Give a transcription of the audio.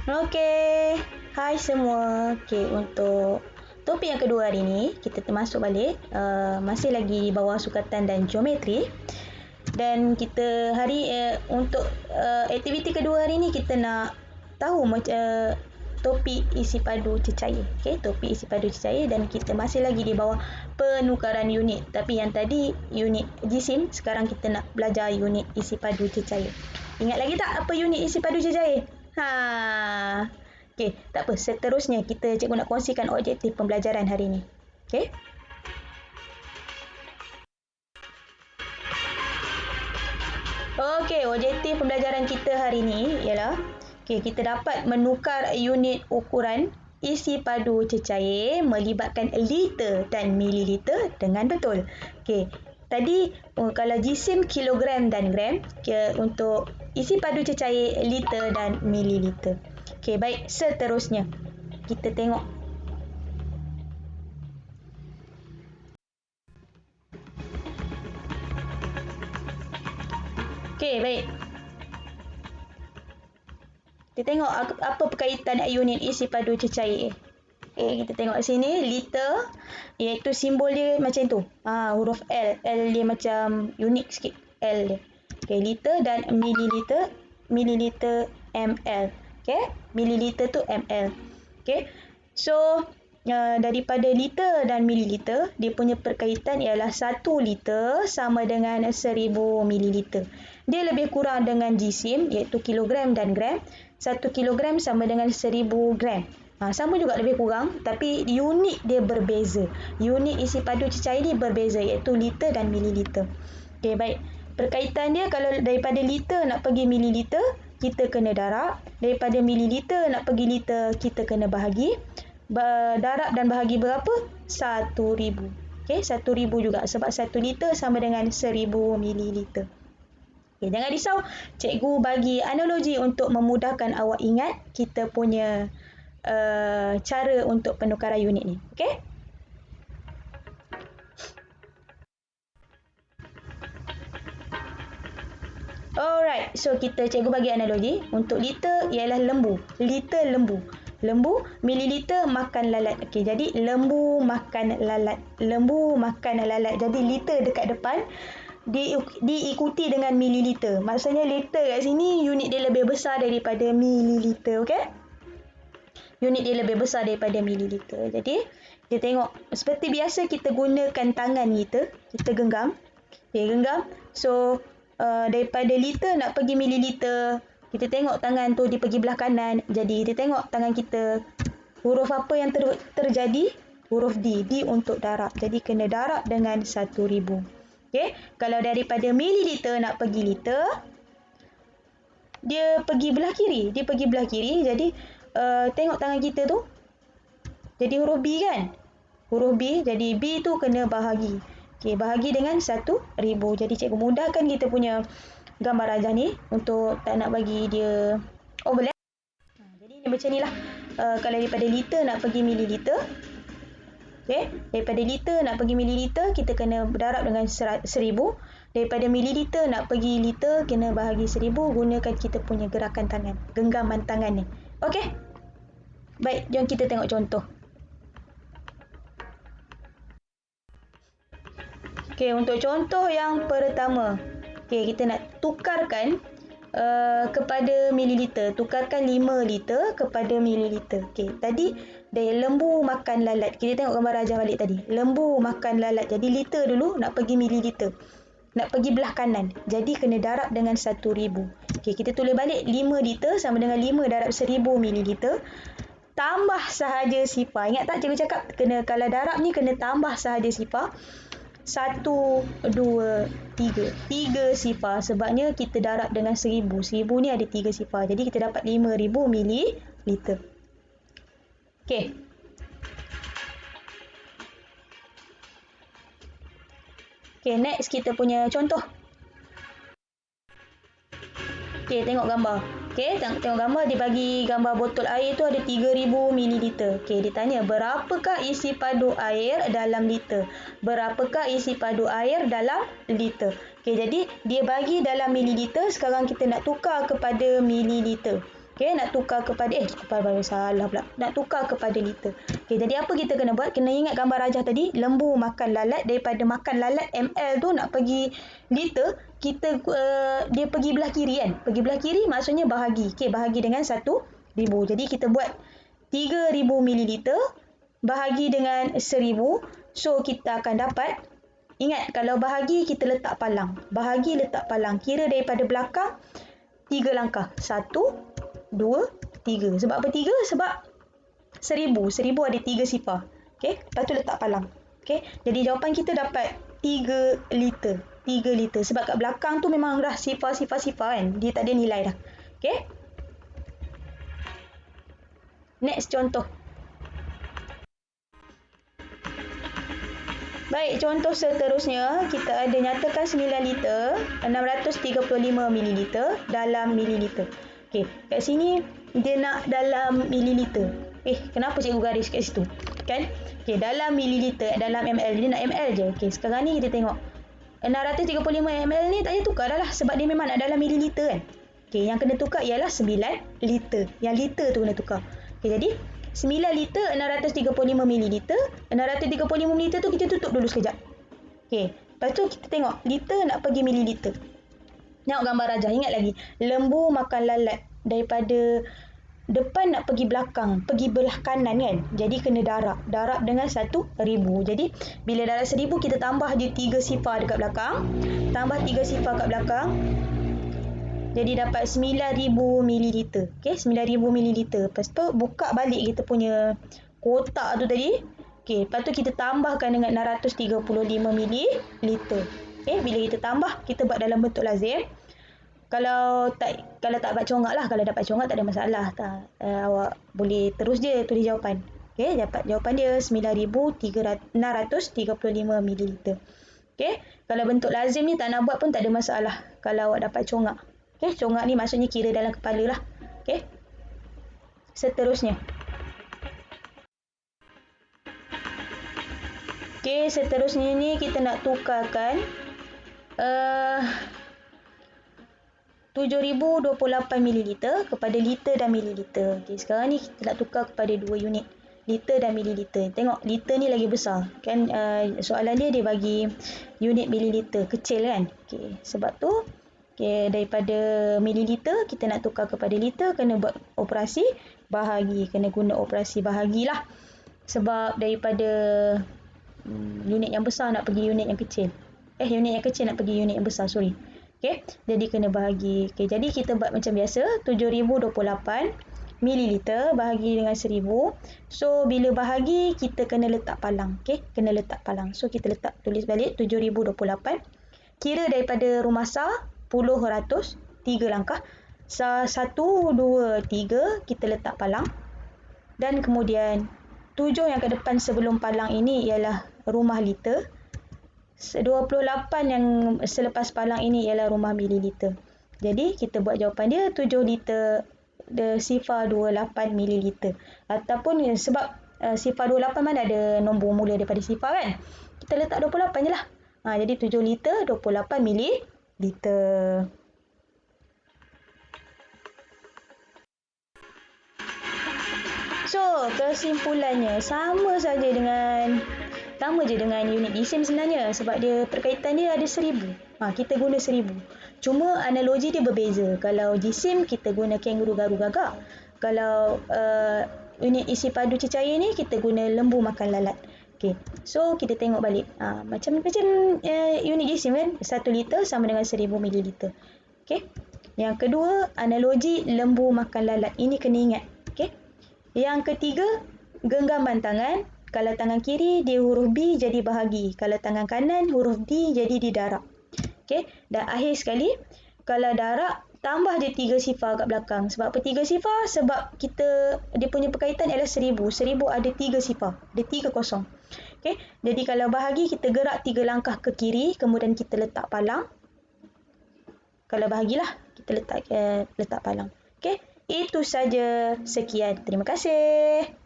Okey, hai semua. Okey, untuk topik yang kedua hari ni, kita termasuk balik masih lagi di bawah sukatan dan geometri. Dan kita untuk aktiviti kedua hari ni kita nak tahu macam topik isi padu cecair. Okey, topik isi padu cecair dan kita masih lagi di bawah penukaran unit. Tapi yang tadi unit jisim, sekarang kita nak belajar unit isi padu cecair. Ingat lagi tak apa unit isi padu cecair? Okey, tak apa. Seterusnya cikgu nak kongsikan objektif pembelajaran hari ini. Okey? Okey, objektif pembelajaran kita hari ini ialah kita dapat menukar unit ukuran isi padu cecair melibatkan liter dan mililiter dengan betul. Okey, tadi kalau jisim kilogram dan gram, untuk isi padu cecair liter dan mililiter. Okey, baik, seterusnya kita tengok. Okey, baik. Kita tengok apa perkaitan unit isi padu cecair. Kita tengok sini liter, iaitu simbol dia macam tu. Huruf L. L dia macam unik sikit. L dia. Okey, liter dan mililiter ml. Okey, mililiter tu ml. Okey. So, daripada liter dan mililiter, dia punya perkaitan ialah 1 liter sama dengan 1000 mililiter. Dia lebih kurang dengan jisim, iaitu kilogram dan gram. 1 kilogram sama dengan 1000 gram. Sama juga lebih kurang, tapi unit dia berbeza. Unit isi padu cecair ni berbeza, iaitu liter dan mililiter. Okey, baik. Perkaitan dia, kalau daripada liter nak pergi mililiter, kita kena darab. Daripada mililiter nak pergi liter, kita kena bahagi. Darab dan bahagi berapa? 1000. Okey, 1000 juga. Sebab 1 liter sama dengan 1000 mililiter. Okay, jangan risau, cikgu bagi analogi untuk memudahkan awak ingat kita punya cara untuk penukaran unit ni. Okey? Alright, so cikgu bagi analogi. Untuk liter ialah lembu. Liter lembu. Lembu, mililiter makan lalat. Okey, jadi lembu makan lalat. Lembu makan lalat. Jadi liter dekat depan diikuti dengan mililiter. Maksudnya liter kat sini unit dia lebih besar daripada mililiter. Okey? Unit dia lebih besar daripada mililiter. Jadi kita tengok seperti biasa kita gunakan tangan kita genggam. Okey, genggam. So daripada liter nak pergi mililiter, kita tengok tangan tu dia pergi belah kanan. Jadi kita tengok tangan kita, huruf apa yang terjadi? Huruf D. D untuk darab. Jadi kena darab dengan 1000. Okey, kalau daripada mililiter nak pergi liter, dia pergi belah kiri. Jadi tengok tangan kita tu. Jadi huruf B kan? Huruf B. Jadi B tu kena bahagi. Okey, bahagi dengan 1000. Jadi cikgu mudahkan kita punya gambar rajah ni untuk tak nak bagi dia overlap. Jadi ni macam ni lah. Kalau daripada liter nak pergi mililiter, okey, daripada liter nak pergi mililiter, kita kena darab dengan 1000. Daripada mililiter nak pergi liter, kena bahagi 1000. Gunakan kita punya gerakan tangan, genggaman tangan ni. Okey? Baik, jom kita tengok contoh. Okey, untuk contoh yang pertama. Okey, kita nak tukarkan kepada mililiter. Tukarkan 5 liter kepada mililiter. Okey, tadi dari lembu makan lalat. Kita tengok gambar rajah balik tadi. Lembu makan lalat. Jadi liter dulu nak pergi mililiter. Nak pergi belah kanan. Jadi kena darab dengan 1000. Okey, kita tulis balik 5 liter sama dengan 5 darab 1000 mililiter. Tambah sahaja sifar. Ingat tak cikgu cakap kalau darab ni kena tambah sahaja sifar. 1, 2, 3. 3 sifar. Sebabnya kita darab dengan 1000. 1000 ni ada 3 sifar. Jadi kita dapat 5000 mililiter. Okey. Okey, next kita punya contoh. Okey, tengok gambar. Okey, tengok gambar, dia bagi gambar botol air tu ada 3000 mililiter. Okey, dia tanya berapakah isi padu air dalam liter? Berapakah isi padu air dalam liter? Okey, jadi dia bagi dalam mililiter, sekarang kita nak tukar kepada mililiter. Okey, nak tukar kepada salah pula. Nak tukar kepada liter. Okey, jadi apa kita kena buat? Kena ingat gambar rajah tadi, lembu makan lalat, daripada makan lalat ml tu nak pergi liter, kita dia pergi belah kiri kan. Pergi belah kiri maksudnya bahagi. Okey, bahagi dengan 1,000. Jadi kita buat 3,000 mililiter bahagi dengan 1,000. So kita akan dapat, ingat kalau bahagi kita letak palang. Bahagi letak palang. Kira daripada belakang 3 langkah. 1, 2, 3. Sebab apa 3? Sebab 1,000. 1,000 ada 3 sifar. Okey, lepas tu letak palang. Okey, jadi jawapan kita dapat 3 liter. 3 liter. Sebab kat belakang tu memang dah sifar kan. Dia tak ada nilai dah. Okey. Next contoh. Baik, contoh seterusnya, kita ada nyatakan 9 liter, 635 mililiter dalam mililiter. Okey, kat sini dia nak dalam mililiter. Kenapa cikgu garis kat situ? Kan? Okey, dalam mililiter, dalam ml. Dia nak ml je. Okey, sekarang ni kita tengok. 635 ml ni tak payah tukar dah lah. Sebab dia memang nak dalam mililiter kan. Okey, yang kena tukar ialah 9 liter. Yang liter tu kena tukar. Okey, jadi 9 liter 635 mililiter. 635 mililiter tu kita tutup dulu sekejap. Okey, lepas tu kita tengok liter nak pergi mililiter. Tengok gambar rajah, ingat lagi. Lembu makan lalat, daripada depan nak pergi belakang, pergi belah kanan kan. Jadi kena darab. Darab dengan 1,000. Jadi bila darab 1,000 kita tambah je 3 sifar dekat belakang. Tambah 3 sifar kat belakang. Jadi dapat 9,000 mililiter. Okey, 9,000 mililiter. Lepas tu buka balik kita punya kotak tu tadi. Okey, lepas tu kita tambahkan dengan 635 mililiter. Okey, bila kita tambah, kita buat dalam bentuk lazim. Kalau tak dapat congak lah. Kalau dapat congak tak ada masalah. Awak boleh terus je tulis jawapan. Okey, dapat jawapan dia 9,635 mililiter. Okey, kalau bentuk lazim ni tak nak buat pun tak ada masalah. Kalau awak dapat congak. Okey, congak ni maksudnya kira dalam kepala lah. Okey, seterusnya. Okey, seterusnya ni kita nak tukarkan 7,028 mililiter kepada liter dan mililiter. Okey, sekarang ni kita nak tukar kepada 2 unit. Liter dan mililiter. Tengok, liter ni lagi besar. Kan soalan dia bagi unit mililiter. Kecil kan? Okey, sebab tu daripada mililiter kita nak tukar kepada liter, kena buat operasi bahagi. Kena guna operasi bahagilah. Sebab daripada unit yang besar nak pergi unit yang kecil. Unit yang kecil nak pergi unit yang besar, sorry. Okey, jadi kena bahagi. Okey, jadi kita buat macam biasa, 7,028 mililiter bahagi dengan 1,000. So bila bahagi kita kena letak palang. Okey, kena letak palang. So kita tulis balik 7,028. Kira daripada rumah sah 10, 3 langkah. 1, 2, 3 kita letak palang. Dan kemudian 7 yang ke depan sebelum palang ini ialah rumah liter. 28 yang selepas palang ini ialah rumah mililiter. Jadi kita buat jawapan dia 7 liter sifar 28 mililiter. Ataupun sebab sifar 28 mana ada nombor mula daripada sifar kan. Kita letak 28 je lah. Jadi 7 liter 28 mililiter. So, kesimpulannya sama je dengan unit DSIM sebenarnya, sebab dia perkaitan dia ada 1,000. Kita guna 1,000. Cuma analogi dia berbeza. Kalau DSIM kita guna kenguru garu gagak. Kalau unit isi padu cecair ni kita guna lembu makan lalat. Okey. So kita tengok balik. Macam unit DSIM kan, 1 liter sama dengan 1,000 mililiter. Okey. Yang kedua, analogi lembu makan lalat. Ini kena ingat. Okey. Yang ketiga, genggaman tangan. Kalau tangan kiri, dia huruf B jadi bahagi. Kalau tangan kanan, huruf D jadi didarab. Okey. Dan akhir sekali, kalau darab, tambah je 3 sifar kat belakang. Sebab apa 3 sifar? Sebab dia punya perkaitan ialah 1,000. 1,000 ada 3 sifar. Ada 3 kosong. Okey. Jadi kalau bahagi, kita gerak 3 langkah ke kiri. Kemudian kita letak palang. Kalau bahagilah, kita letak palang. Okey. Itu saja. Sekian. Terima kasih.